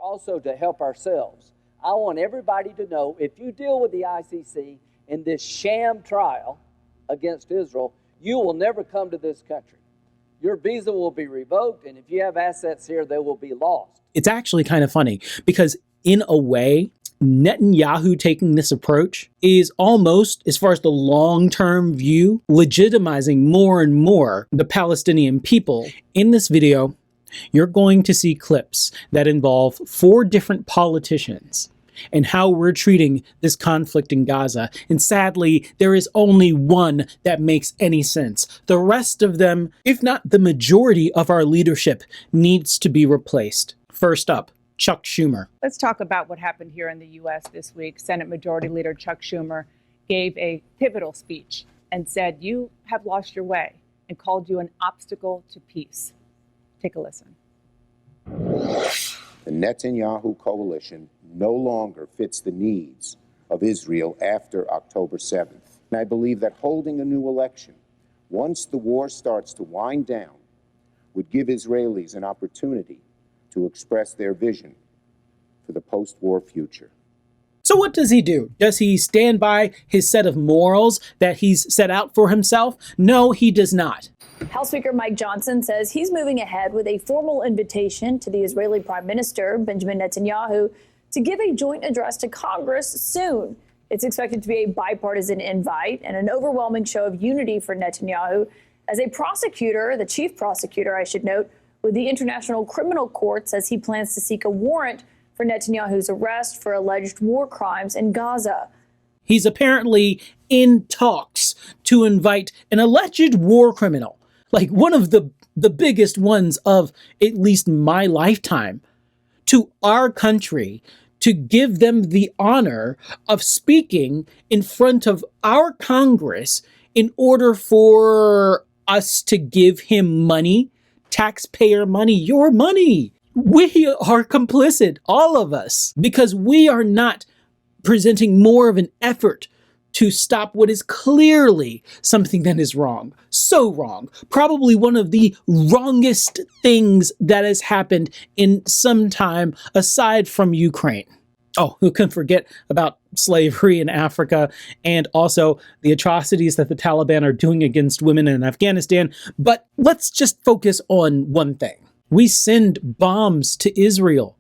also to help ourselves. I want everybody to know, if you deal with the ICC in this sham trial against Israel, you will never come to this country. Your visa will be revoked, and if you have assets here, they will be lost. It's actually kind of funny because in a way, Netanyahu taking this approach is almost, as far as the long-term view, legitimizing more and more the Palestinian people. In this video, you're going to see clips that involve 4 different politicians and how we're treating this conflict in Gaza. And sadly, there is only one that makes any sense. The rest of them, if not the majority of our leadership, needs to be replaced. First up, Chuck Schumer. Let's talk about what happened here in the U.S. this week. Senate Majority Leader Chuck Schumer gave a pivotal speech and said, "You have lost your way," and called you an obstacle to peace. Take a listen. The Netanyahu coalition no longer fits the needs of Israel after October 7th. And I believe that holding a new election, once the war starts to wind down, would give Israelis an opportunity to express their vision for the post-war future. So what does he do? Does he stand by his set of morals that he's set out for himself? No, he does not. House Speaker Mike Johnson says he's moving ahead with a formal invitation to the Israeli Prime Minister, Benjamin Netanyahu, to give a joint address to Congress soon. It's expected to be a bipartisan invite and an overwhelming show of unity for Netanyahu as a prosecutor, the chief prosecutor, I should note, with the International Criminal Court says he plans to seek a warrant for Netanyahu's arrest for alleged war crimes in Gaza. He's apparently in talks to invite an alleged war criminal, like one of the biggest ones of at least my lifetime, to our country to give them the honor of speaking in front of our Congress in order for us to give him money, taxpayer money, your money. We are complicit, all of us, because we are not presenting more of an effort to stop what is clearly something that is wrong. So wrong. Probably one of the wrongest things that has happened in some time aside from Ukraine. Oh, who can forget about slavery in Africa and also the atrocities that the Taliban are doing against women in Afghanistan. But let's just focus on one thing. We send bombs to Israel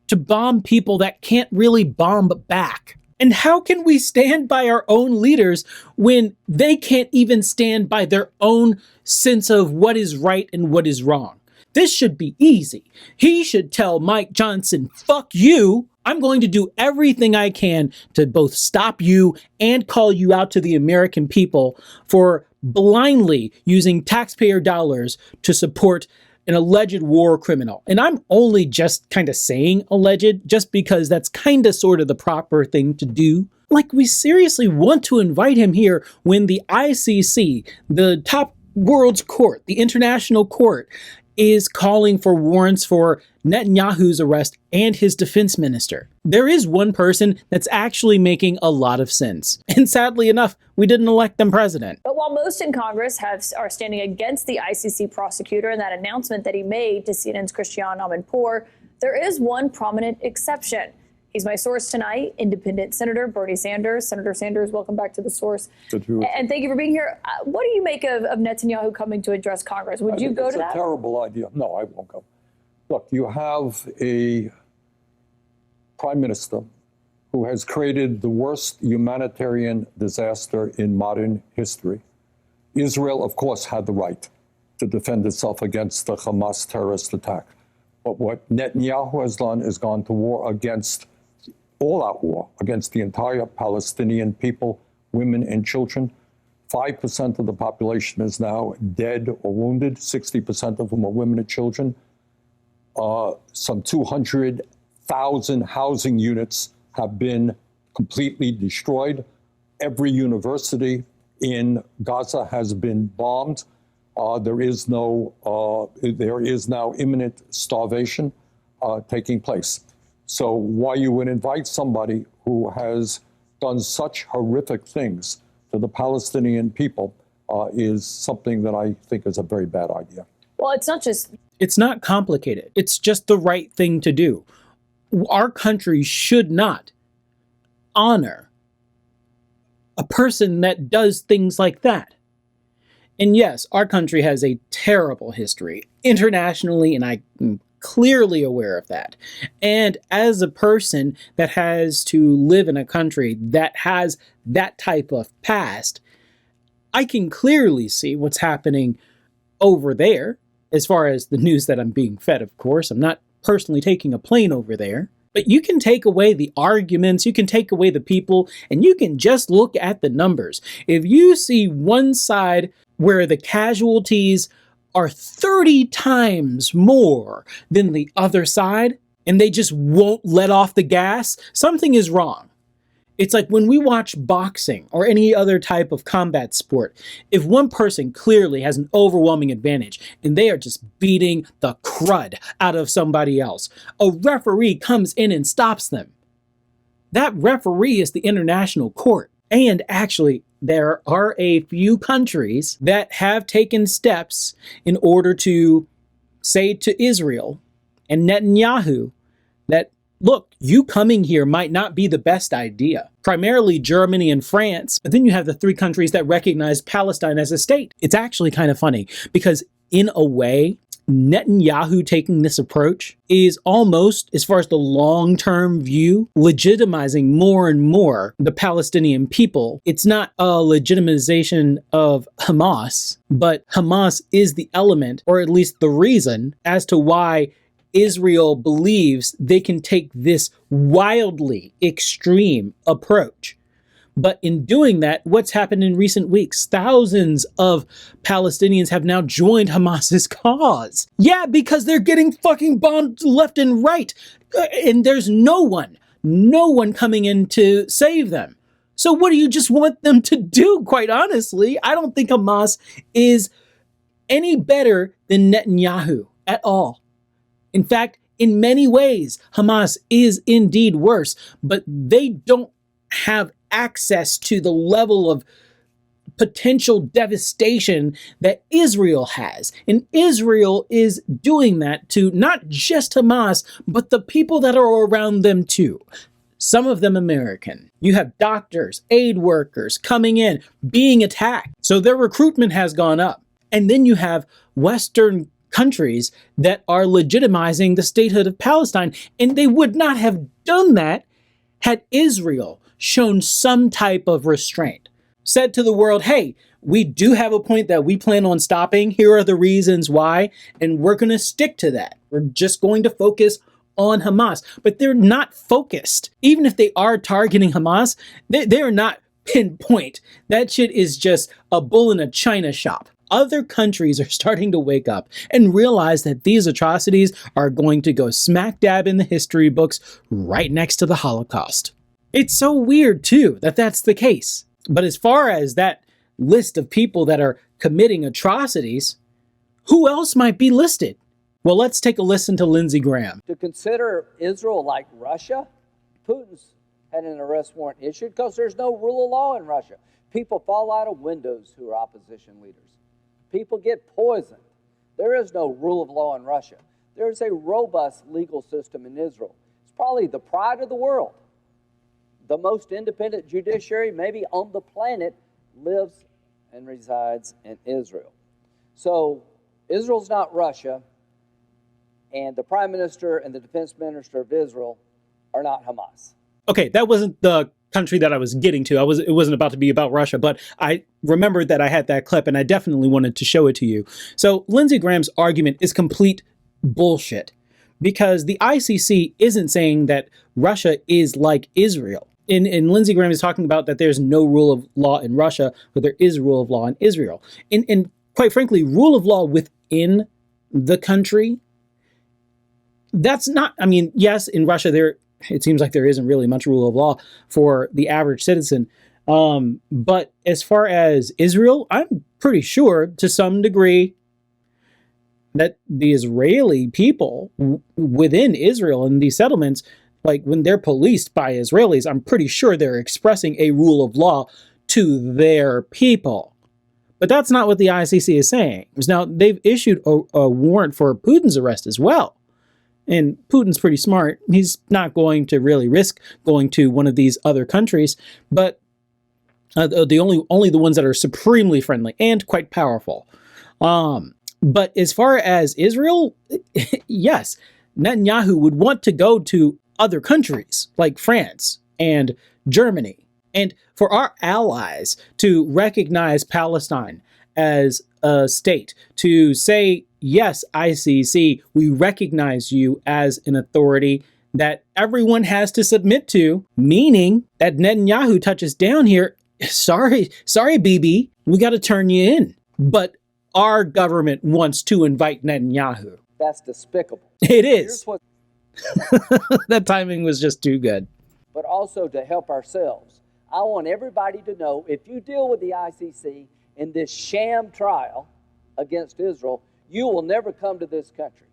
to bomb people that can't really bomb back. And how can we stand by our own leaders when they can't even stand by their own sense of what is right and what is wrong? This should be easy. He should tell Mike Johnson, fuck you. I'm going to do everything I can to both stop you and call you out to the American people for blindly using taxpayer dollars to support an alleged war criminal. And I'm only just kind of saying alleged just because that's kind of sort of the proper thing to do. Like, we seriously want to invite him here when the ICC, the top world's court, the international court, is calling for warrants for Netanyahu's arrest and his defense minister. There is one person that's actually making a lot of sense. And sadly enough, we didn't elect them president. But while most in Congress are standing against the ICC prosecutor and that announcement that he made to CNN's Christiane Amanpour, there is one prominent exception. He's my source tonight, independent Senator Bernie Sanders. Senator Sanders, welcome back to The Source. And thank you for being here. What do you make of Netanyahu coming to address Congress? Would you go to that? It's a terrible idea. No, I won't go. Look, you have a prime minister who has created the worst humanitarian disaster in modern history. Israel, of course, had the right to defend itself against the Hamas terrorist attack. But what Netanyahu has done is gone to war against all-out war against the entire Palestinian people, women and children. 5% of the population is now dead or wounded. 60% of them are women and children. Some 200,000 housing units have been completely destroyed. Every university in Gaza has been bombed. There is now imminent starvation taking place. So why you would invite somebody who has done such horrific things to the Palestinian people is something that I think is a very bad idea. Well, it's not complicated. It's not complicated. It's just the right thing to do. our country should not honor a person that does things like that. And yes, our country has a terrible history internationally, and I'm clearly aware of that. And as a person that has to live in a country that has that type of past, I can clearly see what's happening over there, as far as the news that I'm being fed, of course. I'm not personally taking a plane over there. But you can take away the arguments, you can take away the people, and you can just look at the numbers. If you see one side where the casualties are 30 times more than the other side, and they just won't let off the gas, something is wrong. It's like when we watch boxing or any other type of combat sport, if one person clearly has an overwhelming advantage and they are just beating the crud out of somebody else, a referee comes in and stops them. That referee is the international court. And actually, there are a few countries that have taken steps in order to say to Israel and Netanyahu that, look, you coming here might not be the best idea. Primarily Germany and France, but then you have the three countries that recognize Palestine as a state. It's actually kind of funny because in a way, Netanyahu taking this approach is almost, as far as the long-term view, legitimizing more and more the Palestinian people. It's not a legitimization of Hamas, but Hamas is the element, or at least the reason, as to why Israel believes they can take this wildly extreme approach. But in doing that, what's happened in recent weeks? Thousands of Palestinians have now joined Hamas's cause. Yeah, because they're getting fucking bombed left and right. And there's no one coming in to save them. So what do you just want them to do, quite honestly? I don't think Hamas is any better than Netanyahu at all. In fact, in many ways, Hamas is indeed worse, but they don't have access to the level of potential devastation that Israel has. And Israel is doing that to not just Hamas, but the people that are around them too. Some of them American. You have doctors, aid workers coming in, being attacked. So their recruitment has gone up. And then you have Western countries that are legitimizing the statehood of Palestine. And they would not have done that had Israel shown some type of restraint. Said to the world, hey, we do have a point that we plan on stopping. Here are the reasons why, and we're going to stick to that. We're just going to focus on Hamas. But they're not focused. Even if they are targeting Hamas, they're not pinpoint. That shit is just a bull in a china shop. Other countries are starting to wake up and realize that these atrocities are going to go smack dab in the history books right next to the Holocaust. It's so weird, too, that that's the case. But as far as that list of people that are committing atrocities, who else might be listed? Well, let's take a listen to Lindsey Graham. To consider Israel like Russia, Putin's had an arrest warrant issued because there's no rule of law in Russia. People fall out of windows who are opposition leaders. People get poisoned. There is no rule of law in Russia. There is a robust legal system in Israel. It's probably the pride of the world. The most independent judiciary maybe on the planet lives and resides in Israel. So Israel's not Russia, and the Prime Minister and the Defense Minister of Israel are not Hamas. Okay, that wasn't the country that I was getting to. It wasn't about to be about Russia, but I remembered that I had that clip, and I definitely wanted to show it to you. So Lindsey Graham's argument is complete bullshit, because the ICC isn't saying that Russia is like Israel. And Lindsey Graham is talking about that there's no rule of law in Russia, but there is rule of law in Israel. And quite frankly, rule of law within the country, that's not, I mean, yes, in Russia, it seems like there isn't really much rule of law for the average citizen. But as far as Israel, I'm pretty sure to some degree that the Israeli people within Israel and these settlements, like when they're policed by Israelis, I'm pretty sure they're expressing a rule of law to their people. But that's not what the ICC is saying. Now, they've issued a warrant for Putin's arrest as well. And Putin's pretty smart. He's not going to really risk going to one of these other countries, but only the ones that are supremely friendly and quite powerful. But as far as Israel, yes, Netanyahu would want to go to other countries like France and Germany, and for our allies to recognize Palestine as a state, to say, yes, ICC, we recognize you as an authority that everyone has to submit to, meaning that Netanyahu touches down here. Sorry, Bibi, we got to turn you in. But our government wants to invite Netanyahu. That's despicable. It is. That timing was just too good. But also to help ourselves. I want everybody to know, if you deal with the ICC in this sham trial against Israel, you will never come to this country.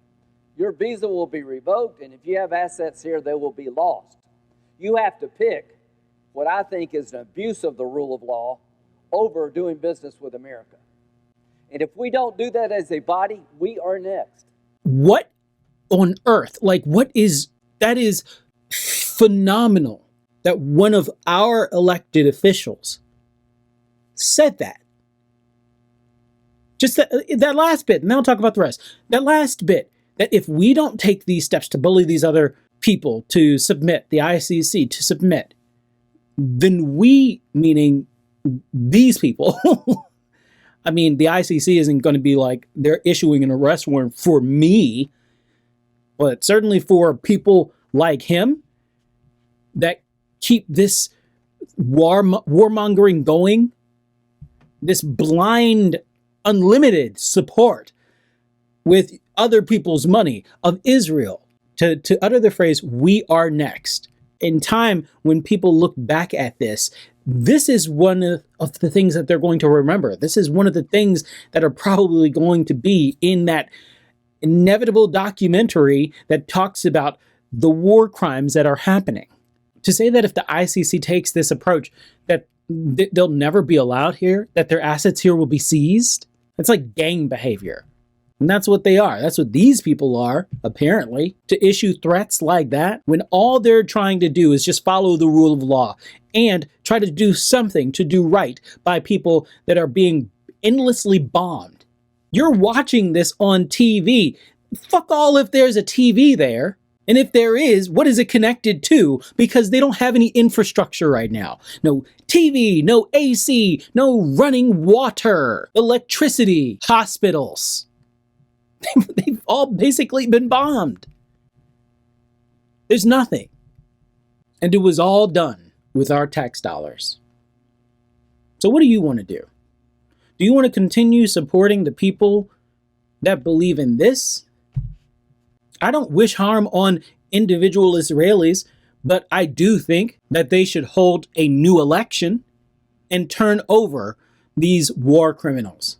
Your visa will be revoked, and if you have assets here, they will be lost. You have to pick what I think is an abuse of the rule of law over doing business with America. And if we don't do that as a body, we are next. What on earth? Like, that is phenomenal that one of our elected officials said that. Just that last bit, and then I'll talk about the rest. That last bit, that if we don't take these steps to bully these other people to submit, the ICC to submit, then we, meaning these people, I mean, the ICC isn't going to be like they're issuing an arrest warrant for me, but certainly for people like him that keep this warmongering going, this blind, unlimited support with other people's money of Israel to utter the phrase, we are next. In time, when people look back at this, this is one of the things that they're going to remember. This is one of the things that are probably going to be in that inevitable documentary that talks about the war crimes that are happening. To say that if the ICC takes this approach, that they'll never be allowed here, that their assets here will be seized, it's like gang behavior. And that's what they are. That's what these people are, apparently, to issue threats like that when all they're trying to do is just follow the rule of law and try to do something to do right by people that are being endlessly bombed. You're watching this on TV. Fuck all if there's a TV there. And if there is, what is it connected to? Because they don't have any infrastructure right now. No TV, no AC, no running water, electricity, hospitals. They've all basically been bombed. There's nothing. And it was all done with our tax dollars. So what do you want to do? Do you want to continue supporting the people that believe in this? I don't wish harm on individual Israelis, but I do think that they should hold a new election and turn over these war criminals.